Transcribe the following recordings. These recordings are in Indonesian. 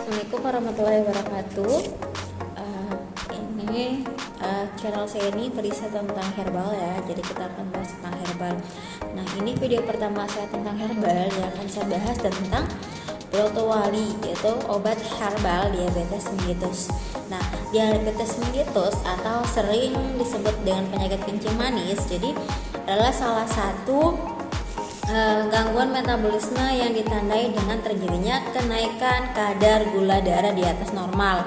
Assalamualaikum warahmatullahi wabarakatuh. Ini channel saya ini berisi tentang herbal ya. Jadi kita akan bahas tentang herbal. Nah, ini video pertama saya tentang herbal yang akan saya bahas tentang Brotowali, yaitu obat herbal diabetes mellitus. Nah, diabetes mellitus atau sering disebut dengan penyakit kencing manis, jadi adalah salah satu gangguan metabolisme yang ditandai dengan terjadinya kenaikan kadar gula darah di atas normal.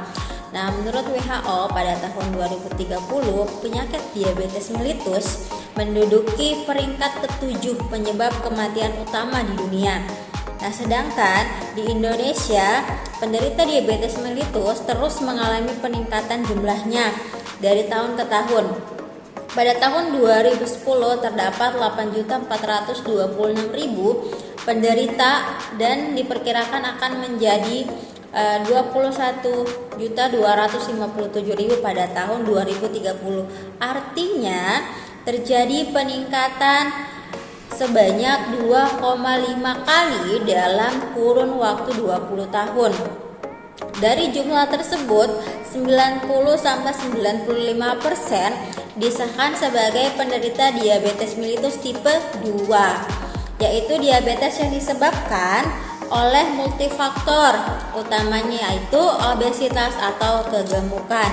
Nah, menurut WHO pada tahun 2030 penyakit diabetes mellitus menduduki peringkat ke-7 penyebab kematian utama di dunia. Nah, sedangkan di Indonesia penderita diabetes mellitus terus mengalami peningkatan jumlahnya dari tahun ke tahun. Pada tahun 2010 terdapat 8.426.000 penderita dan diperkirakan akan menjadi 21.257.000 pada tahun 2030. Artinya terjadi peningkatan sebanyak 2,5 kali dalam kurun waktu 20 tahun. Dari jumlah tersebut, 90-95% disahkan sebagai penderita diabetes mellitus tipe 2, yaitu diabetes yang disebabkan oleh multifaktor, utamanya yaitu obesitas atau kegemukan.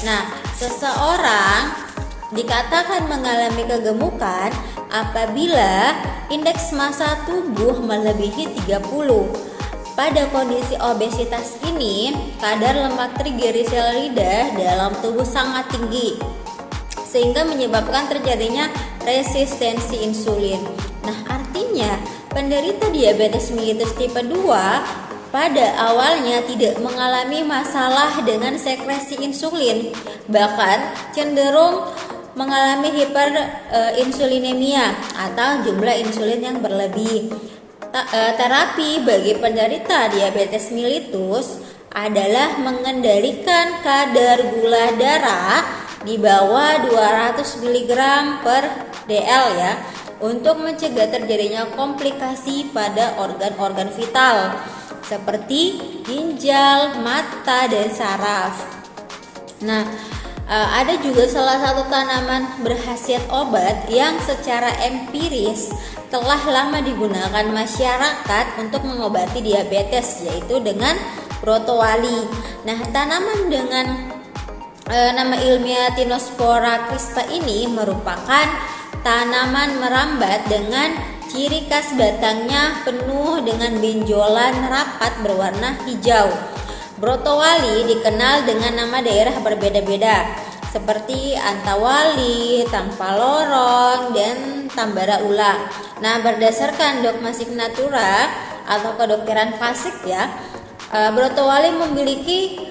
Nah, seseorang dikatakan mengalami kegemukan apabila indeks massa tubuh melebihi 30. Pada kondisi obesitas ini, kadar lemak trigliserida dalam tubuh sangat tinggi sehingga menyebabkan terjadinya resistensi insulin. Nah, artinya penderita diabetes mellitus tipe 2 pada awalnya tidak mengalami masalah dengan sekresi insulin, bahkan cenderung mengalami hiperinsulinemia atau jumlah insulin yang berlebih. Terapi bagi penderita diabetes mellitus adalah mengendalikan kadar gula darah di bawah 200 mg per dl ya, untuk mencegah terjadinya komplikasi pada organ-organ vital seperti ginjal, mata, dan saraf. Nah, ada juga salah satu tanaman berkhasiat obat yang secara empiris telah lama digunakan masyarakat untuk mengobati diabetes, yaitu dengan Brotowali. Nah, tanaman dengan nama ilmiah Tinospora crispa ini merupakan tanaman merambat dengan ciri khas batangnya penuh dengan benjolan rapat berwarna hijau. Brotowali dikenal dengan nama daerah berbeda-beda seperti Antawali, Tampalorong, dan Tambaraula. Nah, berdasarkan dogma signatura atau kedokteran klasik ya, Brotowali memiliki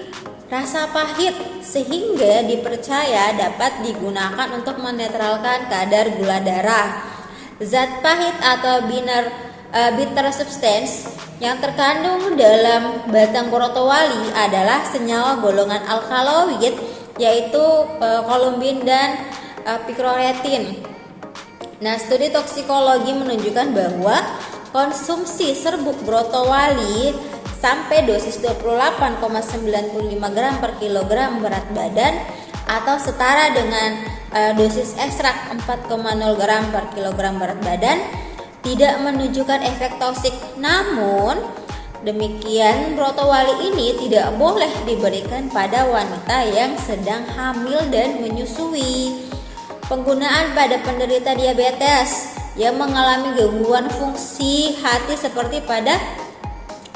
rasa pahit sehingga dipercaya dapat digunakan untuk menetralkan kadar gula darah. Zat pahit atau bitter substance yang terkandung dalam batang Brotowali adalah senyawa golongan alkaloid, yaitu kolumbin dan pikroretin. Nah, studi toksikologi menunjukkan bahwa konsumsi serbuk Brotowali sampai dosis 28,95 gram per kilogram berat badan atau setara dengan dosis ekstrak 4,0 gram per kilogram berat badan tidak menunjukkan efek toksik. Namun demikian, Brotowali ini tidak boleh diberikan pada wanita yang sedang hamil dan menyusui. Penggunaan pada penderita diabetes yang mengalami gangguan fungsi hati seperti pada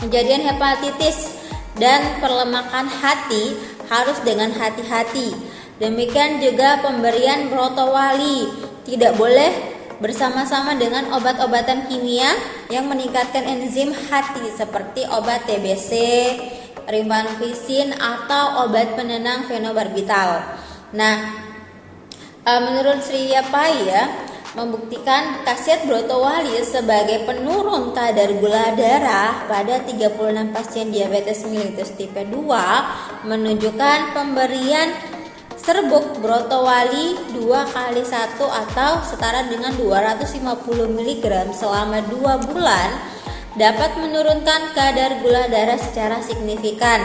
kejadian hepatitis dan perlemakan hati harus dengan hati-hati. Demikian juga pemberian Brotowali tidak boleh bersama-sama dengan obat-obatan kimia yang meningkatkan enzim hati seperti obat TBC, rifampicin, atau obat penenang fenobarbital. Nah, menurut Sri Yapai ya, membuktikan khasiat Brotowali sebagai penurun kadar gula darah pada 36 pasien diabetes mellitus tipe 2 menunjukkan pemberian serbuk Brotowali 2x1 atau setara dengan 250 mg selama 2 bulan dapat menurunkan kadar gula darah secara signifikan.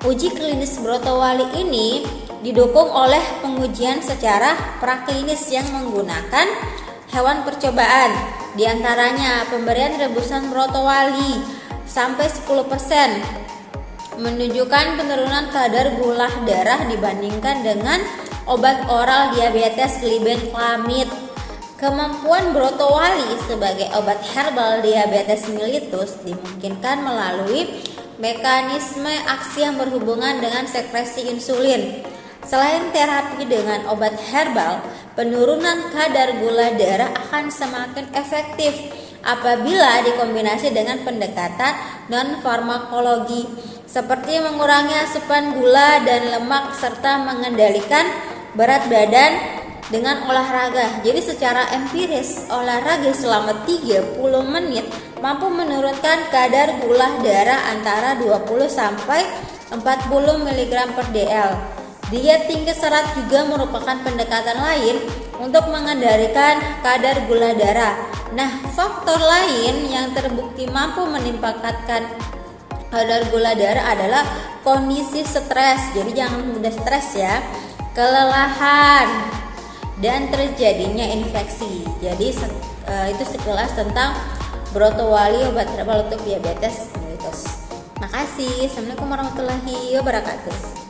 Uji klinis brotowali ini didukung oleh pengujian secara praklinis yang menggunakan hewan percobaan, diantaranya pemberian rebusan brotowali sampai 10% menunjukkan penurunan kadar gula darah dibandingkan dengan obat oral diabetes glibenclamid. Kemampuan brotowali sebagai obat herbal diabetes mellitus dimungkinkan melalui mekanisme aksi yang berhubungan dengan sekresi insulin. Selain terapi dengan obat herbal, penurunan kadar gula darah akan semakin efektif apabila dikombinasi dengan pendekatan non-farmakologi seperti mengurangi asupan gula dan lemak serta mengendalikan berat badan dengan olahraga. Jadi secara empiris, olahraga selama 30 menit mampu menurunkan kadar gula darah antara 20 sampai 40 mg per dl. Diet tinggi serat juga merupakan pendekatan lain untuk mengendalikan kadar gula darah. Nah, faktor lain yang terbukti mampu meningkatkan kadar gula darah adalah kondisi stres. Jadi jangan mudah stres ya, kelelahan, dan terjadinya infeksi. Jadi itu sekilas tentang brotowali, obat herbal untuk diabetes mellitus. Makasih. Assalamualaikum warahmatullahi wabarakatuh.